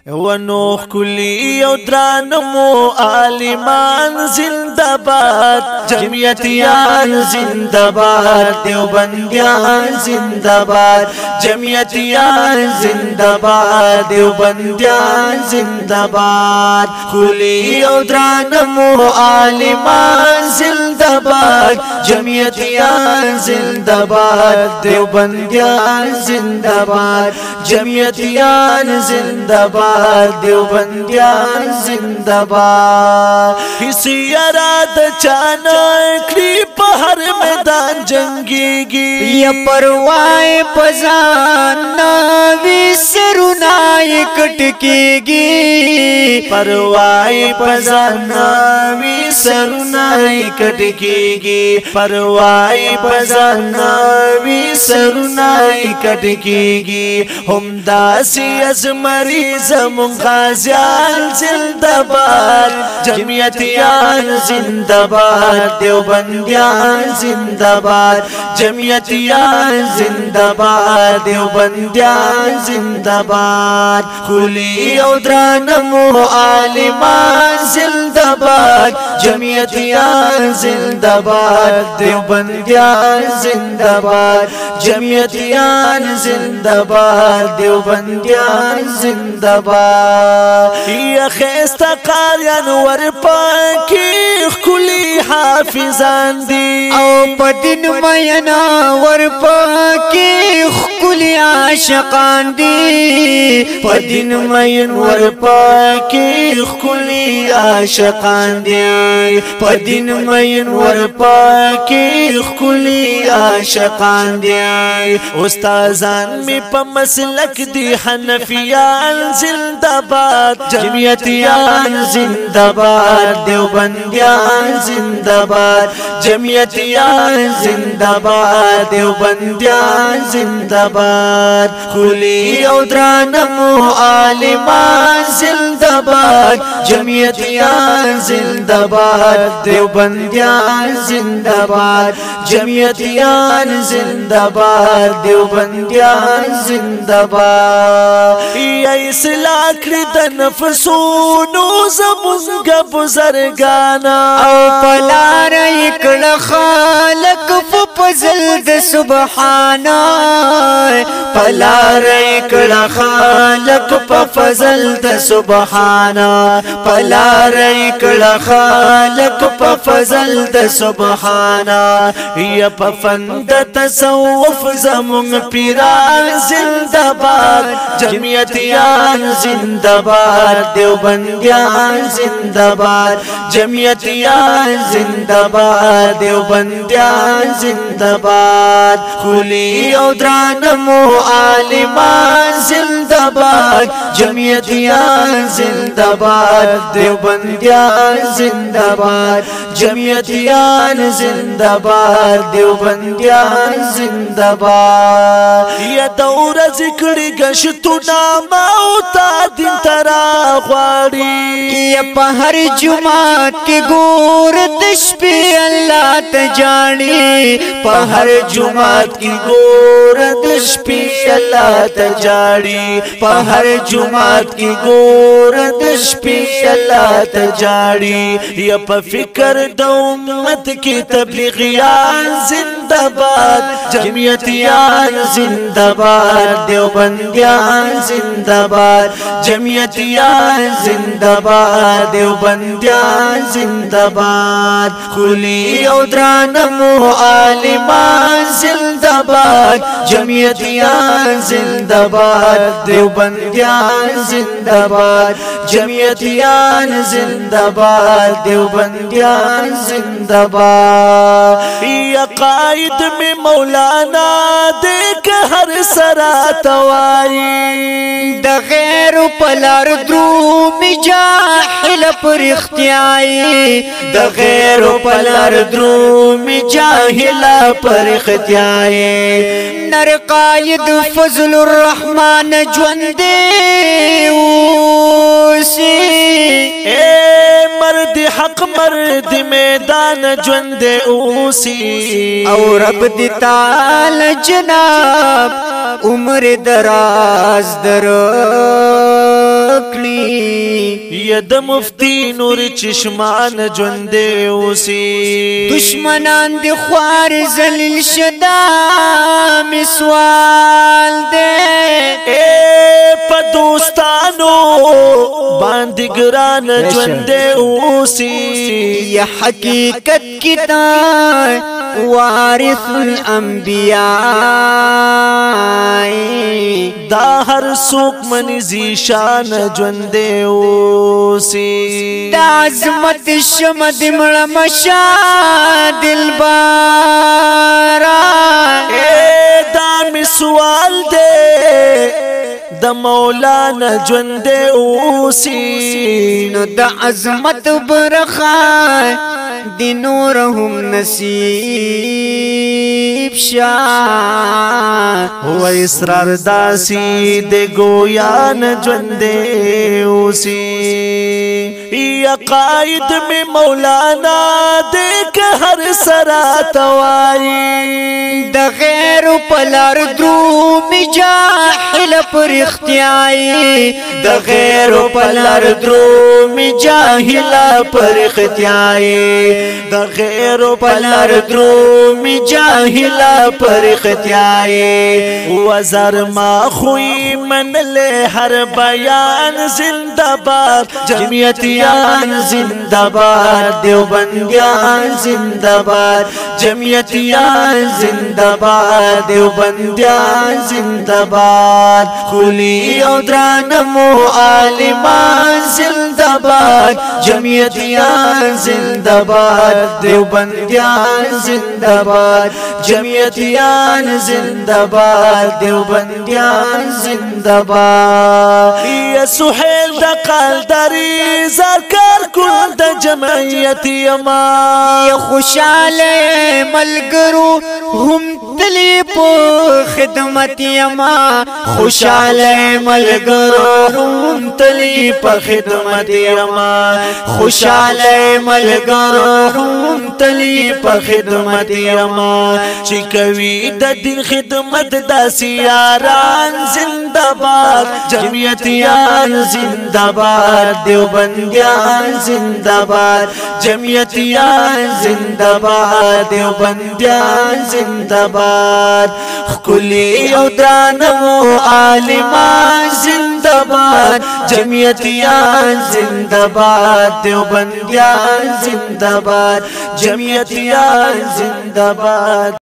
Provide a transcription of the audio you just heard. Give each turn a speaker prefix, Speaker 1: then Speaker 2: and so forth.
Speaker 1: ونوخ کلی او درانمو عالمان زندباد جمعیتیان زندباد دیوبندیان زندباد جمعیتیان زندباد دیوبندیان زندباد کلی او درانمو عالمان زندباد جمعیتیان زندباد دیوبندیان زندباد جمعیتیان زندباد دیوبندیان زندباد کسی یراد چانا کری پا ہر میدان جنگی گی
Speaker 2: یا پروائے پزان ناوی سرونائی کٹکی گی
Speaker 1: پروائے پزان ناوی سرونائی کٹکی گی پروائے پزان ناوی سرونائی کٹکی گی ہم داسی از مریض غازیان زندباد جمعیتیان زندباد دیوبندیان زندباد جمعیتیان زندباد دیوبندیان زندباد کلی او درانمو عالمان زندباد جمعیتیان زندباد دیوبندیان زندباد جمعیتیان زندباد دیوبندیان زندباد یا خیستا قاریان ورپاکی کلی حافظان دی
Speaker 2: او پدین مینا ورپاکی کلی عاشقان دی
Speaker 1: پدین مین ورپاکی کلی عاشقان دی پدین مین ورپاکی کلی عاشقان دی استازان می پا مسلک دی حنفیان زندباد جمعیتیان زندباد دیوبندیان زندباد جمعیتیان زندباد دیوبندیان زندباد کلی او درانمو عالمان زندباد جمعیتیان زندباد دیوبندیان زندباد جمعیتیان زندباد دیوبندیان زندباد یا اصلاح کری دا نفسونو زمونگا بزرگانا
Speaker 2: او پلار اکڑ خالق فپزل دا سبحانا
Speaker 1: پلار اکڑ خالق پفزل دا سبحانا پلار اکڑ خالق پفزل دا سبحانا یا پفند تصوف زمونگ پیران زندباد جمعیتیان زندباد دیوبندیان زندباد جمعیتیان زندباد دیوبندیان زندباد کلی او درانمو عالمان زندباد جمعیتیان زندباد دیوبندیان زندباد جمعیتیان زندباد دیوبندیان زندباد یا دور ذکر گشتو ناما او تا دین ترا غواری
Speaker 2: یا پا ہر جماعت کی گور دشپی اللہ تجاڑی
Speaker 1: پا ہر جماعت کی گور دشپی اللہ تجاڑی پا ہر جماعت کی گور دشپی اللہ تجاڑی یا پا فکر دا امت کی تبلیغیان زندباد جمعیتیان زندباد دیوبندیان زندباد جمعیتیان زندباد دیوبندیان زندباد کلی او درانمو عالمان زندباد جمعیتیان زندباد دیوبندیان زندباد جمعیتیان زندباد دیوبندیان زندباد یا قائد میں مولانا دیکھ ہر سرا توائی
Speaker 2: دا غیر پلار درومی جاہل پر اختیائی
Speaker 1: دا غیر پلار درومی جاہل پر اختیائی
Speaker 2: نر قائد فضل الرحمن جوندے اوسی
Speaker 1: اے مرد حق مرد میدان جوند اوسی
Speaker 2: او رب دی تعال جناب عمر دراز در
Speaker 1: ید مفتی نور چشمان جوندے اوسی
Speaker 2: دشمنان دی خوار زلیل شدا مسوال دے
Speaker 1: پا دوستانو باندگران جوندے اوسی
Speaker 2: یہ حقیقت کتا وارث الانبیاء
Speaker 1: دا ہر سوک منی زیشان جوندے اوسی
Speaker 2: دا عظمت شمد مڑمشا دلبارا
Speaker 1: دا می سوال دے دا مولانا جوندے اوسی
Speaker 2: نو دا عظمت برخا دی نورهم نصیب شاہ
Speaker 1: ہوا اسرار داسی دے گویان جوندے اوسی یا قائد میں مولانا دیکھ ہر سرا توائی
Speaker 2: دا غیر پلار درومی جاہل پر اختیائی دا غیر پلار درومی جاہل پر اختیائی
Speaker 1: دا غیر
Speaker 2: پلار درومی جاہل پر اختیائی
Speaker 1: وزر ما خوی من لے ہر بیان زندہ باد جمعیتیان زندہ باد دیوبندیان زندہ باد جمعیتیان زندہ باد دیوبندیان زندہ باد کلی او درانمو عالمان زندہ باد جمعیتیان زندہ باد دیوبندیان زندہ باد جمعیتیان زندہ باد دیوبندیان زندہ باد یا سہیل دا قلدری ذکر کل دا جمعیت یما
Speaker 2: یا خوشحال ملگرو ہم تلی پو خدمت یما خوشحال ملگرو ہم تلی پو خدمت یما خوشحال ملگرو ہم تلی پو خدمت یما
Speaker 1: چکوی دا دین خدمت دا سیاران زندہ باد جمعیتیان زندہ باد دیوبندیان زندہ باد جمعیتیان زندہ باد دیوبندیان زندہ باد کلی او درانمو عالمان زندہ باد جمعیتیان زندہ باد دیوبندیان زندہ باد جمعیتیان زندہ باد